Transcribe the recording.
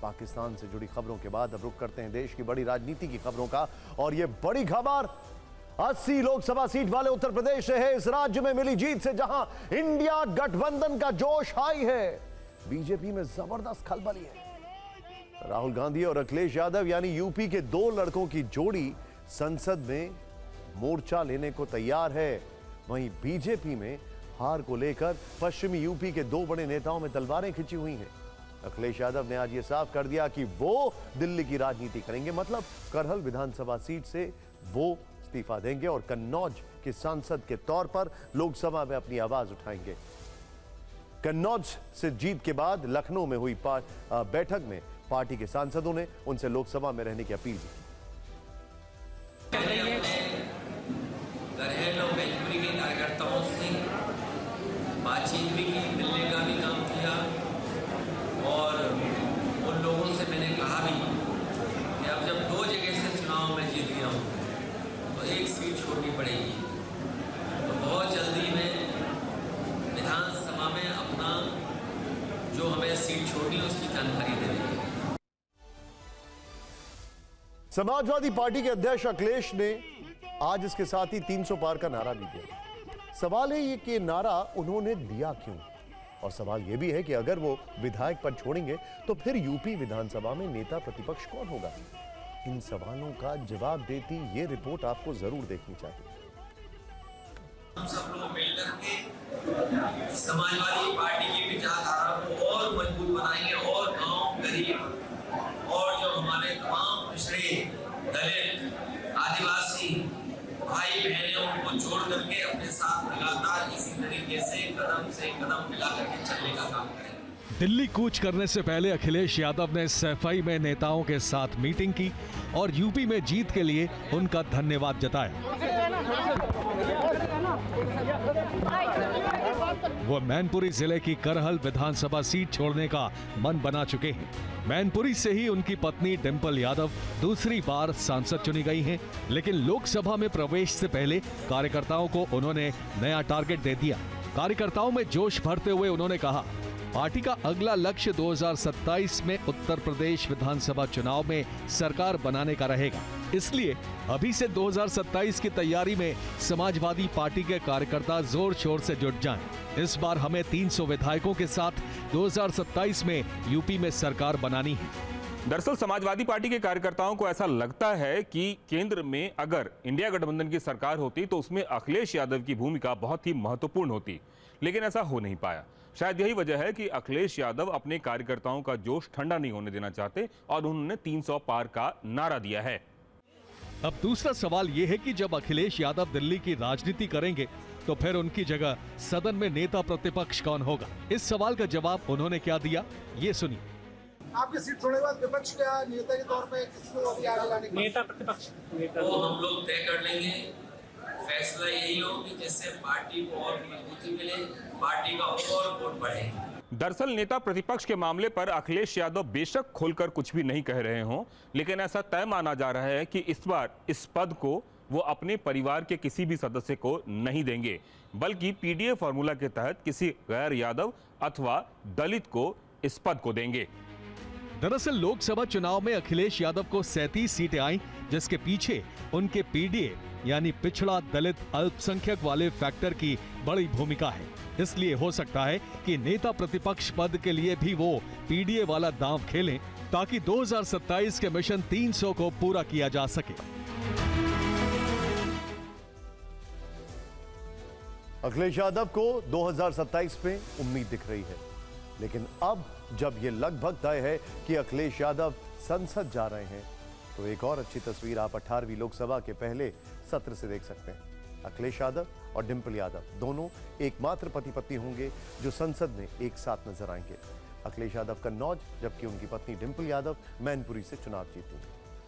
पाकिस्तान से जुड़ी खबरों के बाद अब रुख करते हैं देश की बड़ी राजनीति की खबरों का। और यह बड़ी खबर 80 लोकसभा सीट वाले उत्तर प्रदेश से है। इस राज्य में मिली जीत से जहां इंडिया गठबंधन का जोश हाई है, बीजेपी में जबरदस्त खलबली है। राहुल गांधी और अखिलेश यादव यानी यूपी के दो लड़कों की जोड़ी संसद में मोर्चा लेने को तैयार है। वहीं बीजेपी में हार को लेकर पश्चिमी यूपी के दो बड़े नेताओं में तलवारें खिंची हुई हैं। अखिलेश यादव ने आज यह साफ कर दिया कि वो दिल्ली की राजनीति करेंगे, मतलब करहल विधानसभा सीट से वो इस्तीफा देंगे और कन्नौज के सांसद के तौर पर लोकसभा में अपनी आवाज उठाएंगे। कन्नौज से जीत के बाद लखनऊ में हुई बैठक में पार्टी के सांसदों ने उनसे लोकसभा में रहने की अपील की। कार्यकर्ताओं से बातचीत भी की, मिलने का भी काम किया और उन लोगों से मैंने कहा भी कि अब जब दो जगह से चुनाव में जीत गया हूँ तो एक सीट छोड़नी पड़ेगी। तो बहुत जल्दी में विधानसभा में अपना जो हमें सीट छोड़नी है उसकी जानकारी दे देंगे। समाजवादी पार्टी के अध्यक्ष अखिलेश ने आज इसके साथ ही 300 पार का नारा भी दिया। सवाल है ये कि नारा उन्होंने दिया क्यों, और सवाल यह भी है कि अगर वो विधायक पद छोड़ेंगे तो फिर यूपी विधानसभा में नेता प्रतिपक्ष कौन होगा। इन सवालों का जवाब देती ये रिपोर्ट आपको जरूर देखनी चाहिए। हम सब लोग मिलकर के समाजवादी पार्टी की विचारधारा को और मजबूत बनाएंगे और गांव, गरीब और जो हमारे तमाम पिछड़े, दलित, आदिवासी भाई बहनें उनको जोड़ करके अपने साथ लगातार इसी तरीके से कदम मिला करके चलने का काम करें। दिल्ली कूच करने से पहले अखिलेश यादव ने सैफई में नेताओं के साथ मीटिंग की और यूपी में जीत के लिए उनका धन्यवाद जताया। वो मैनपुरी जिले की करहल विधानसभा सीट छोड़ने का मन बना चुके हैं। मैनपुरी से ही उनकी पत्नी डिंपल यादव दूसरी बार सांसद चुनी गई हैं, लेकिन लोकसभा में प्रवेश से पहले कार्यकर्ताओं को उन्होंने नया टारगेट दे दिया। कार्यकर्ताओं में जोश भरते हुए उन्होंने कहा, पार्टी का अगला लक्ष्य 2027 में उत्तर प्रदेश विधानसभा चुनाव में सरकार बनाने का रहेगा। इसलिए अभी से 2027 की तैयारी में समाजवादी पार्टी के कार्यकर्ता जोर शोर से जुट जाएं। इस बार हमें 300 विधायकों के साथ 2027 में यूपी में सरकार बनानी है। दरअसल समाजवादी पार्टी के कार्यकर्ताओं को ऐसा लगता है कि केंद्र में अगर इंडिया गठबंधन की सरकार होती तो उसमें अखिलेश यादव की भूमिका बहुत ही महत्वपूर्ण होती, लेकिन ऐसा हो नहीं पाया। शायद यही वजह है कि अखिलेश यादव अपने कार्यकर्ताओं का जोश ठंडा नहीं होने देना चाहते और उन्होंने 300 पार का नारा दिया है। अब दूसरा सवाल यह है कि जब अखिलेश यादव दिल्ली की राजनीति करेंगे तो फिर उनकी जगह सदन में नेता प्रतिपक्ष कौन होगा। इस सवाल का जवाब उन्होंने क्या दिया, ये सुनिए। आपकी सीट छोड़ने के बाद विपक्ष क्या नेता के तौर पे किसको अभी आगे लाने का? नेता प्रतिपक्ष वो हम लोग तय कर लेंगे। फैसला यही हो कि जिससे पार्टी को और मजबूती मिले, पार्टी का और वोट बढ़े। दरअसल नेता प्रतिपक्ष के मामले पर अखिलेश यादव बेशक खोलकर कुछ भी नहीं कह रहे हों, लेकिन ऐसा तय माना जा रहा है कि इस बार इस पद को वो अपने परिवार के किसी भी सदस्य को नहीं देंगे, बल्कि पीडीए फॉर्मूला के तहत किसी गैर यादव अथवा दलित को इस पद को देंगे। दरअसल लोकसभा चुनाव में अखिलेश यादव को 37 सीटें आईं, जिसके पीछे उनके पीडीए यानी पिछड़ा दलित अल्पसंख्यक वाले फैक्टर की बड़ी भूमिका है। इसलिए हो सकता है कि नेता प्रतिपक्ष पद के लिए भी वो पीडीए वाला दांव खेलें, ताकि 2027 के मिशन 300 को पूरा किया जा सके। अखिलेश यादव को 2027 में उम्मीद दिख रही है, लेकिन अब जब यह लगभग तय है कि अखिलेश यादव संसद जा रहे हैं, तो एक और अच्छी तस्वीर आप 18वीं लोकसभा के पहले सत्र से देख सकते हैं। अखिलेश यादव और डिंपल यादव दोनों एकमात्र पति पत्नी होंगे जो संसद में एक साथ नजर आएंगे। अखिलेश यादव कन्नौज, जबकि उनकी पत्नी डिंपल यादव मैनपुरी से चुनाव जीतेंगे।